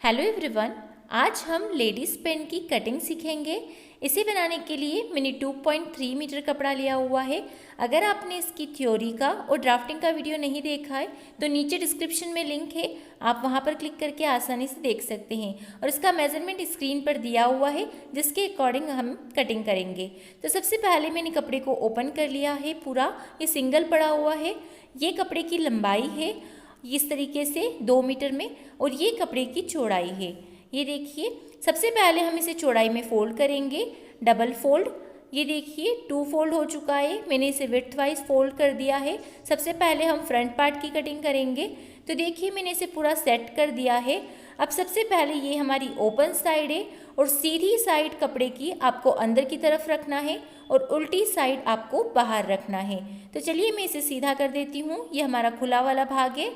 Hello everyone, आज हम ladies pen की कटिंग सीखेंगे। इसे बनाने के लिए मैंने 2.3 मीटर कपड़ा लिया हुआ है। अगर आपने इसकी थ्योरी का और ड्राफ्टिंग का वीडियो नहीं देखा है तो नीचे डिस्क्रिप्शन में लिंक है, आप वहां पर क्लिक करके आसानी से देख सकते हैं। और इसका मेजरमेंट स्क्रीन पर दिया हुआ है, जिसके अकॉर्डिंग हम कटिंग करेंगे। तो सबसे पहले मैंने कपड़े को ओपन कर लिया है। पूरा ये सिंगल पड़ा हुआ है। ये कपड़े की लंबाई है इस तरीके से 2 मीटर में, और ये कपड़े की चौड़ाई है। ये देखिए, सबसे पहले हम इसे चौड़ाई में फोल्ड करेंगे, डबल फोल्ड। ये देखिए 2 फोल्ड हो चुका है। मैंने इसे विड्थ वाइज फोल्ड कर दिया है। सबसे पहले हम फ्रंट पार्ट की कटिंग करेंगे। तो देखिए मैंने इसे पूरा सेट कर दिया है। अब सबसे पहले ये हमारी ओपन साइड है और सीधी साइड कपड़े की आपको अंदर की तरफ रखना है और उल्टी साइड आपको बाहर रखना है। तो चलिए मैं इसे सीधा कर देती हूँ। ये हमारा खुला वाला भाग है।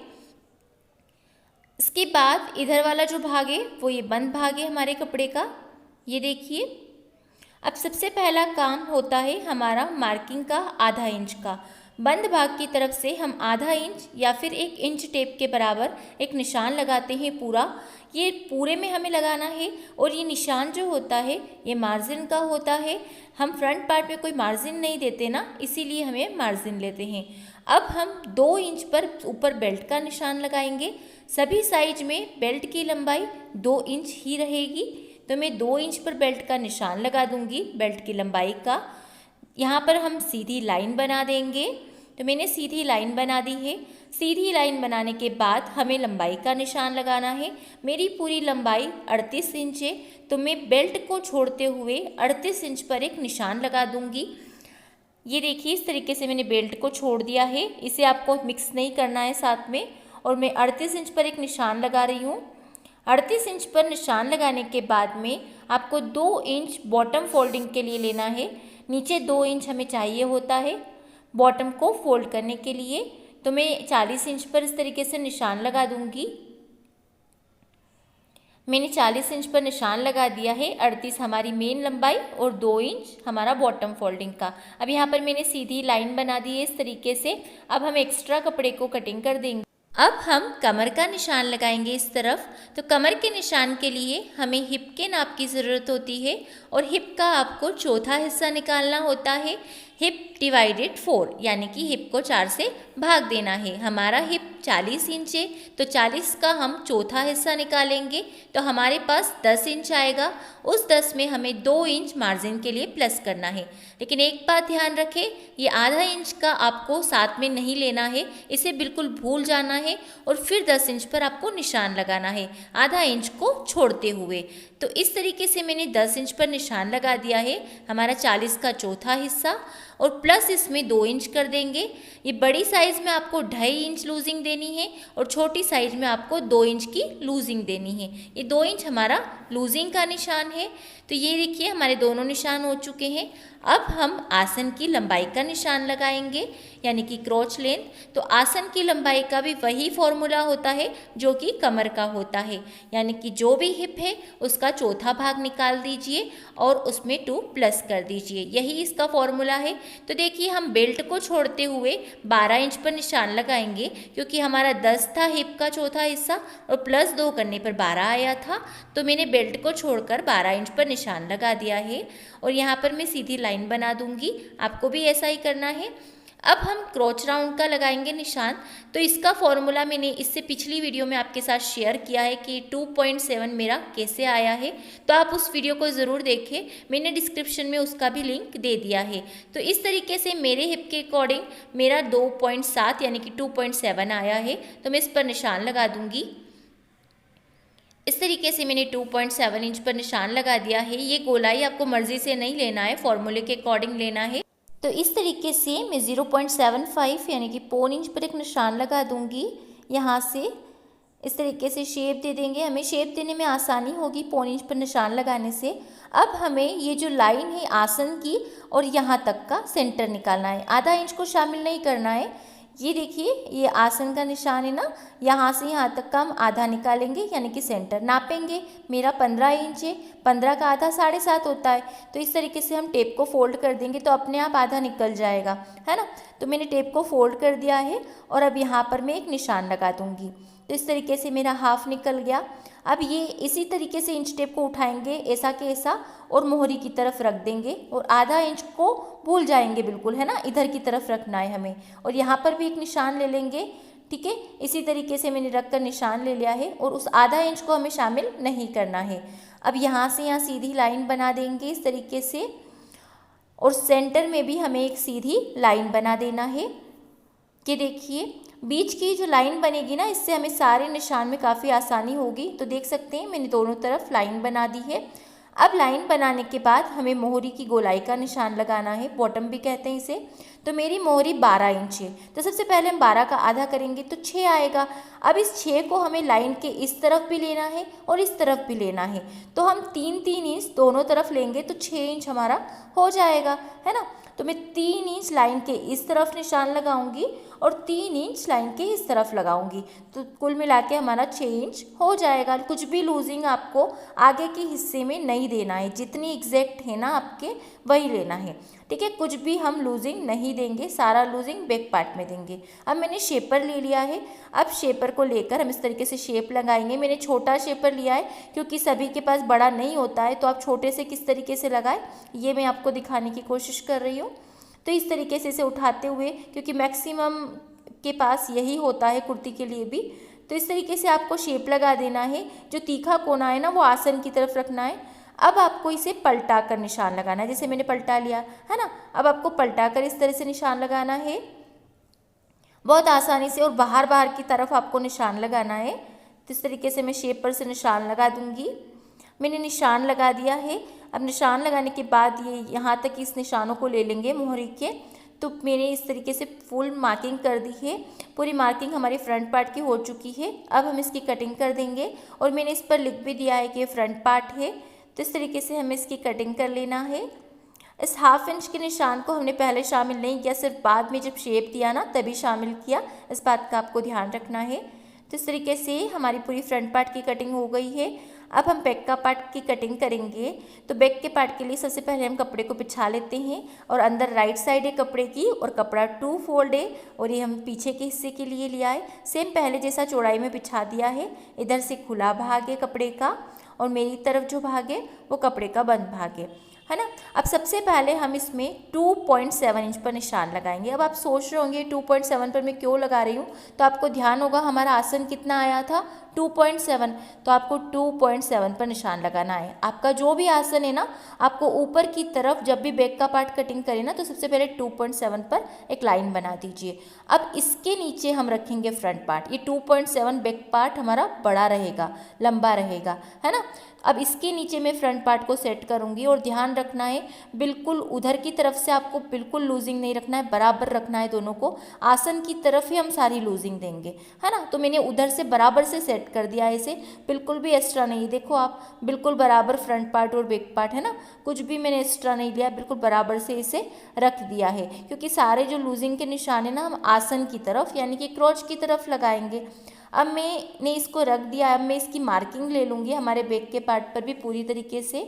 इसके बाद इधर वाला जो भाग है वो ये बंद भाग है हमारे कपड़े का। ये देखिए, अब सबसे पहला काम होता है हमारा मार्किंग का आधा इंच का। बंद भाग की तरफ से हम आधा इंच या फिर 1 इंच टेप के बराबर एक निशान लगाते हैं पूरा। ये पूरे में हमें लगाना है और ये निशान जो होता है ये मार्जिन का होता है। हम फ्रंट पार्ट में कोई मार्जिन नहीं देते ना, इसीलिए हमें मार्जिन लेते हैं। अब हम 2 इंच पर ऊपर बेल्ट का निशान लगाएंगे। सभी साइज में बेल्ट की लंबाई 2 इंच ही रहेगी। तो मैं 2 इंच पर बेल्ट का निशान लगा दूंगी बेल्ट की लंबाई का। यहाँ पर हम सीधी लाइन बना देंगे। तो मैंने सीधी लाइन बना दी है। सीधी लाइन बनाने के बाद हमें लंबाई का निशान लगाना है। मेरी पूरी लंबाई 38 इंच है, तो मैं बेल्ट को छोड़ते हुए 38 इंच पर एक निशान लगा दूंगी। ये देखिए, इस तरीके से मैंने बेल्ट को छोड़ दिया है। इसे आपको मिक्स नहीं करना है साथ में। और मैं 38 इंच पर एक निशान लगा रही हूँ। 38 इंच पर निशान लगाने के बाद में आपको 2 इंच बॉटम फोल्डिंग के लिए लेना है। नीचे 2 इंच हमें चाहिए होता है बॉटम को फोल्ड करने के लिए। तो मैं 40 इंच पर इस तरीके से निशान लगा दूंगी। मैंने 40 इंच पर निशान लगा दिया है। 38 हमारी मेन लंबाई और 2 इंच हमारा बॉटम फोल्डिंग का। अब यहाँ पर मैंने सीधी लाइन बना दी है इस तरीके से। अब हम एक्स्ट्रा कपड़े को कटिंग कर देंगे। अब हम कमर का निशान लगाएंगे इस तरफ। तो कमर के निशान के लिए हमें हिप के नाप की ज़रूरत होती है और हिप का आपको चौथा हिस्सा निकालना होता है। हिप डिवाइडेड 4, यानी कि हिप को 4 से भाग देना है। हमारा हिप 40 इंच है, तो 40 का हम चौथा हिस्सा निकालेंगे तो हमारे पास 10 इंच आएगा। उस 10 में हमें 2 इंच मार्जिन के लिए प्लस करना है। लेकिन एक बात ध्यान रखें, ये आधा इंच का आपको साथ में नहीं लेना है, इसे बिल्कुल भूल जाना है और फिर 10 इंच पर आपको निशान लगाना है, आधा इंच को छोड़ते हुए। तो इस तरीके से मैंने 10 इंच पर निशान लगा दिया है, हमारा 40 का चौथा हिस्सा, और प्लस इसमें 2 इंच कर देंगे। ये बड़ी साइज़ में आपको 2.5 इंच लूजिंग देनी है और छोटी साइज़ में आपको 2 इंच की लूजिंग देनी है। ये 2 इंच हमारा लूजिंग का निशान है। तो ये देखिए हमारे दोनों निशान हो चुके हैं। अब हम आसन की लंबाई का निशान लगाएंगे, यानी कि क्रोच लेंथ। तो आसन की लंबाई का भी वही फॉर्मूला होता है जो कि कमर का होता है, यानी कि जो भी हिप है उसका चौथा भाग निकाल दीजिए और उसमें 2 प्लस कर दीजिए। यही इसका फॉर्मूला है। तो देखिए, हम बेल्ट को छोड़ते हुए 12 इंच पर निशान लगाएंगे, क्योंकि हमारा 10 था हिप का चौथा हिस्सा और प्लस 2 करने पर 12 आया था। तो मैंने बेल्ट को छोड़कर 12 इंच पर निशान लगा दिया है और यहाँ पर मैं सीधी लाइन बना दूंगी। आपको भी ऐसा ही करना है। अब हम क्रोच राउंड का लगाएंगे निशान। तो इसका फॉर्मूला मैंने इससे पिछली वीडियो में आपके साथ शेयर किया है कि 2.7 मेरा कैसे आया है, तो आप उस वीडियो को ज़रूर देखें। मैंने डिस्क्रिप्शन में उसका भी लिंक दे दिया है। तो इस तरीके से मेरे हिप के अकॉर्डिंग मेरा 2.7 यानी कि 2.7 आया है। तो मैं इस पर निशान लगा दूंगी। इस तरीके से मैंने 2.7 इंच पर निशान लगा दिया है। ये गोलाई आपको मर्जी से नहीं लेना है, फॉर्मूले के अकॉर्डिंग लेना है। तो इस तरीके से मैं 0.75 यानी कि पौन इंच पर एक निशान लगा दूंगी। यहाँ से इस तरीके से शेप दे देंगे। हमें शेप देने में आसानी होगी पौन इंच पर निशान लगाने से। अब हमें ये जो लाइन है आसन की और यहाँ तक का सेंटर निकालना है, आधा इंच को शामिल नहीं करना है। ये देखिए, ये आसन का निशान है ना, यहाँ से यहाँ तक का हम आधा निकालेंगे, यानी कि सेंटर नापेंगे। मेरा 15 इंच है, 15 का आधा 7.5 होता है। तो इस तरीके से हम टेप को फोल्ड कर देंगे तो अपने आप आधा निकल जाएगा, है ना। तो मैंने टेप को फोल्ड कर दिया है और अब यहाँ पर मैं एक निशान लगा दूंगी। तो इस तरीके से मेरा हाफ निकल गया। अब ये इसी तरीके से इंच टेप को उठाएंगे ऐसा के ऐसा और मोहरी की तरफ रख देंगे और आधा इंच को भूल जाएंगे बिल्कुल, है ना, इधर की तरफ रखना है हमें। और यहाँ पर भी एक निशान ले लेंगे, ठीक है। इसी तरीके से मैंने रख कर निशान ले लिया है और उस आधा इंच को हमें शामिल नहीं करना है। अब यहाँ से यहाँ सीधी लाइन बना देंगे इस तरीके से और सेंटर में भी हमें एक सीधी लाइन बना देना है। कि देखिए बीच की जो लाइन बनेगी ना, इससे हमें सारे निशान में काफ़ी आसानी होगी। तो देख सकते हैं मैंने दोनों तरफ लाइन बना दी है। अब लाइन बनाने के बाद हमें मोहरी की गोलाई का निशान लगाना है, बॉटम भी कहते हैं इसे। तो मेरी मोहरी 12 इंच है, तो सबसे पहले हम 12 का आधा करेंगे तो 6 आएगा। अब इस 6 को हमें लाइन के इस तरफ भी लेना है और इस तरफ भी लेना है। तो हम 3-3 इंच दोनों तरफ लेंगे तो 6 इंच हमारा हो जाएगा, है ना। तो मैं 3 इंच लाइन के इस तरफ निशान लगाऊंगी और 3 इंच लाइन के इस तरफ लगाऊंगी, तो कुल मिला के हमारा 6 इंच हो जाएगा। कुछ भी लूजिंग आपको आगे के हिस्से में नहीं देना है, जितनी एग्जैक्ट है ना आपके वही लेना है, ठीक है। कुछ भी हम लूजिंग नहीं देंगे, सारा लूजिंग बैक पार्ट में देंगे। अब मैंने शेपर ले लिया है। अब शेपर को लेकर हम इस तरीके से शेप लगाएंगे। मैंने छोटा शेपर लिया है क्योंकि सभी के पास बड़ा नहीं होता है, तो आप छोटे से किस तरीके से लगाएं ये मैं आपको दिखाने की कोशिश कर रही हूँ। तो इस तरीके से इसे उठाते हुए, क्योंकि मैक्सिमम के पास यही होता है कुर्ती के लिए भी, तो इस तरीके से आपको शेप लगा देना है। जो तीखा कोना है ना वो आसन की तरफ रखना है। अब आपको इसे पलटा कर निशान लगाना है, जैसे मैंने पलटा लिया है ना। अब आपको पलटा कर इस तरह से निशान लगाना है, बहुत आसानी से, और बाहर बाहर की तरफ आपको निशान लगाना है। तो इस तरीके से मैं शेप पर से निशान लगा दूंगी। मैंने निशान लगा दिया है। अब निशान लगाने के बाद ये यहाँ तक इस निशानों को ले लेंगे मोहरी के। तो मैंने इस तरीके से फुल मार्किंग कर दी है। पूरी मार्किंग हमारी फ्रंट पार्ट की हो चुकी है। अब हम इसकी कटिंग कर देंगे और मैंने इस पर लिख भी दिया है कि ये फ्रंट पार्ट है। तो इस तरीके से हमें इसकी कटिंग कर लेना है। इस हाफ इंच के निशान को हमने पहले शामिल नहीं किया, सिर्फ बाद में जब शेप दिया ना तभी शामिल किया, इस बात का आपको ध्यान रखना है। तो इस तरीके से हमारी पूरी फ्रंट पार्ट की कटिंग हो गई है। अब हम बैक का पार्ट की कटिंग करेंगे। तो बैक के पार्ट के लिए सबसे पहले हम कपड़े को बिछा लेते हैं और अंदर राइट साइड है कपड़े की और कपड़ा 2 फोल्ड है और ये हम पीछे के हिस्से के लिए लिया है। सेम पहले जैसा चौड़ाई में बिछा दिया है। इधर से खुला भाग है कपड़े का और मेरी तरफ जो भाग है वो कपड़े का बंद भाग है ना। अब सबसे पहले हम इसमें 2.7 इंच पर निशान लगाएंगे। अब आप सोच रहे होंगे 2.7 पर मैं क्यों लगा रही हूँ, तो आपको ध्यान होगा हमारा आसन कितना आया था 2.7, तो आपको 2.7 पर निशान लगाना है। आपका जो भी आसन है ना, आपको ऊपर की तरफ जब भी बैक का पार्ट कटिंग करें ना, तो सबसे पहले 2.7 पर एक लाइन बना दीजिए। अब इसके नीचे हम रखेंगे फ्रंट पार्ट। ये 2.7 बैक पार्ट हमारा बड़ा रहेगा, लंबा रहेगा, है ना। अब इसके नीचे मैं फ्रंट पार्ट को सेट करूंगी और ध्यान रखना है बिल्कुल उधर की तरफ से आपको बिल्कुल लूजिंग नहीं रखना है, बराबर रखना है दोनों को। आसन की तरफ ही हम सारी लूजिंग देंगे, है ना। तो मैंने उधर से बराबर से सेट कर दिया है इसे, बिल्कुल भी एक्स्ट्रा नहीं। देखो आप बिल्कुल बराबर फ्रंट पार्ट और बैक पार्ट, है ना, कुछ भी मैंने एक्स्ट्रा नहीं लिया, बिल्कुल बराबर से इसे रख दिया है। क्योंकि सारे जो लूजिंग के निशान है ना हम आसन की तरफ यानी कि क्रोच की तरफ लगाएंगे। अब मैंने इसको रख दिया। अब मैं इसकी मार्किंग ले लूँगी हमारे बैक के पार्ट पर भी पूरी तरीके से।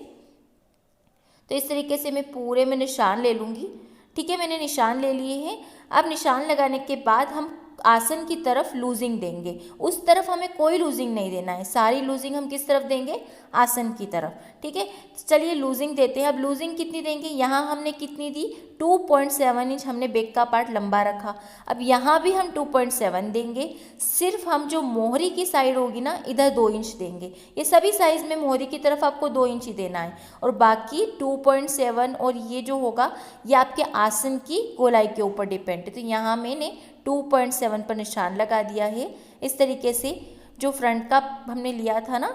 तो इस तरीके से मैं पूरे में निशान ले लूँगी, ठीक है। मैंने निशान ले लिए हैं। अब निशान लगाने के बाद हम आसन की तरफ लूजिंग देंगे। उस तरफ हमें कोई लूजिंग नहीं देना है, सारी लूजिंग हम किस तरफ देंगे, आसन की तरफ, ठीक है। चलिए लूजिंग देते हैं। अब लूजिंग कितनी देंगे, यहाँ हमने कितनी दी 2.7 इंच हमने बैक का पार्ट लंबा रखा। अब यहाँ भी हम 2.7 देंगे। सिर्फ हम जो मोहरी की साइड होगी ना इधर 2 इंच देंगे। ये सभी साइज में मोहरी की तरफ आपको 2 इंच ही देना है और बाकी 2.7 और ये जो होगा ये आपके आसन की गोलाई के ऊपर डिपेंड है। तो यहाँ मैंने 2.7 पर निशान लगा दिया है। इस तरीके से जो फ्रंट का हमने लिया था ना,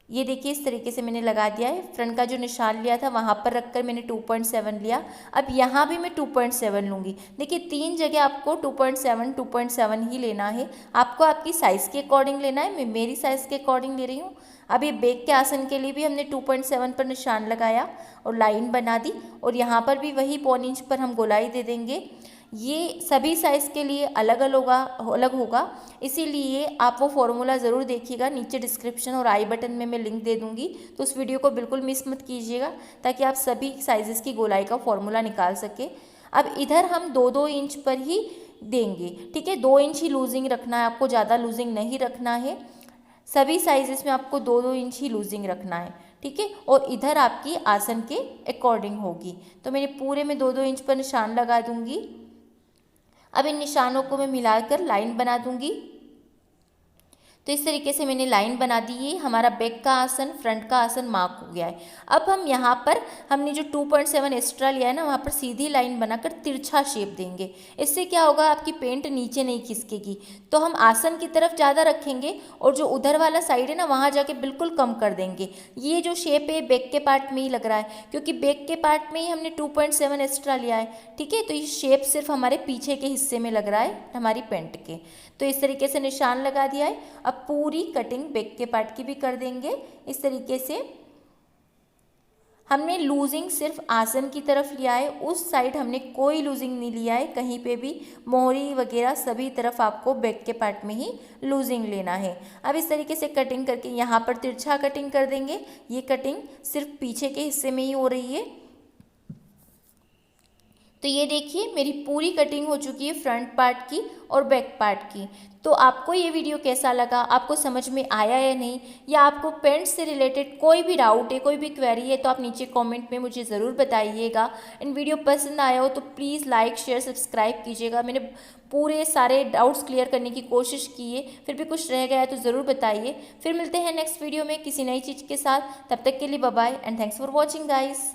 ये देखिए इस तरीके से मैंने लगा दिया है। फ्रंट का जो निशान लिया था वहाँ पर रखकर मैंने 2.7 लिया। अब यहाँ भी मैं 2.7 लूँगी। देखिए 3 जगह आपको 2.7 ही लेना है। आपको आपकी साइज़ के अकॉर्डिंग लेना है, मैं मेरी साइज़ के अकॉर्डिंग ले रही हूँ। अब ये बैक के आसन के लिए भी हमने 2.7 पर निशान लगाया और लाइन बना दी और यहाँ पर भी वही 1.5 इंच पर हम गोलाई दे देंगे। ये सभी साइज़ के लिए अलग होगा, इसीलिए आप वो फॉर्मूला ज़रूर देखिएगा। नीचे डिस्क्रिप्शन और आई बटन में मैं लिंक दे दूँगी, तो उस वीडियो को बिल्कुल मिस मत कीजिएगा ताकि आप सभी साइज़ेस की गोलाई का फॉर्मूला निकाल सके। अब इधर हम 2-2 इंच पर ही देंगे। ठीक है, 2 इंच ही लूजिंग रखना है आपको, ज़्यादा लूजिंग नहीं रखना है। सभी साइजेस में आपको 2-2 इंच ही लूजिंग रखना है। ठीक है, और इधर आपकी आसन के अकॉर्डिंग होगी। तो मैंने पूरे में 2-2 इंच पर निशान लगा दूंगी। अब इन निशानों को मैं मिलाकर लाइन बना दूंगी। तो इस तरीके से मैंने लाइन बना दी है। हमारा बैक का आसन, फ्रंट का आसन मार्क हो गया है। अब हम यहाँ पर हमने जो 2.7 एक्स्ट्रा लिया है ना, वहाँ पर सीधी लाइन बनाकर तिरछा शेप देंगे। इससे क्या होगा, आपकी पेंट नीचे नहीं खिसकेगी। तो हम आसन की तरफ ज़्यादा रखेंगे और जो उधर वाला साइड है ना, वहाँ जाके बिल्कुल कम कर देंगे। ये जो शेप है बैक के पार्ट में ही लग रहा है, क्योंकि बैक के पार्ट में ही हमने 2.7 एक्स्ट्रा लिया है। ठीक है, तो ये शेप सिर्फ हमारे पीछे के हिस्से में लग रहा है हमारी पेंट के। तो इस तरीके से निशान लगा दिया है। अब पूरी कटिंग बैक के पार्ट की भी कर देंगे। इस तरीके से हमने लूजिंग सिर्फ आसन की तरफ लिया है, उस साइड हमने कोई लूजिंग नहीं लिया है कहीं पे भी। मोहरी वगैरह सभी तरफ आपको बैक के पार्ट में ही लूजिंग लेना है। अब इस तरीके से कटिंग करके यहाँ पर तिरछा कटिंग कर देंगे। ये कटिंग सिर्फ पीछे के हिस्से में ही हो रही है। तो ये देखिए मेरी पूरी कटिंग हो चुकी है फ्रंट पार्ट की और बैक पार्ट की। तो आपको ये वीडियो कैसा लगा, आपको समझ में आया या नहीं, या आपको पेंट से रिलेटेड कोई भी डाउट है, कोई भी क्वेरी है, तो आप नीचे कमेंट में मुझे ज़रूर बताइएगा। इन वीडियो पसंद आया हो तो प्लीज़ लाइक शेयर सब्सक्राइब कीजिएगा। मैंने पूरे सारे डाउट्स क्लियर करने की कोशिश की है, फिर भी कुछ रह गया है तो ज़रूर बताइए। फिर मिलते हैं नेक्स्ट वीडियो में किसी नई चीज़ के साथ। तब तक के लिए bye bye and thanks for watching guys.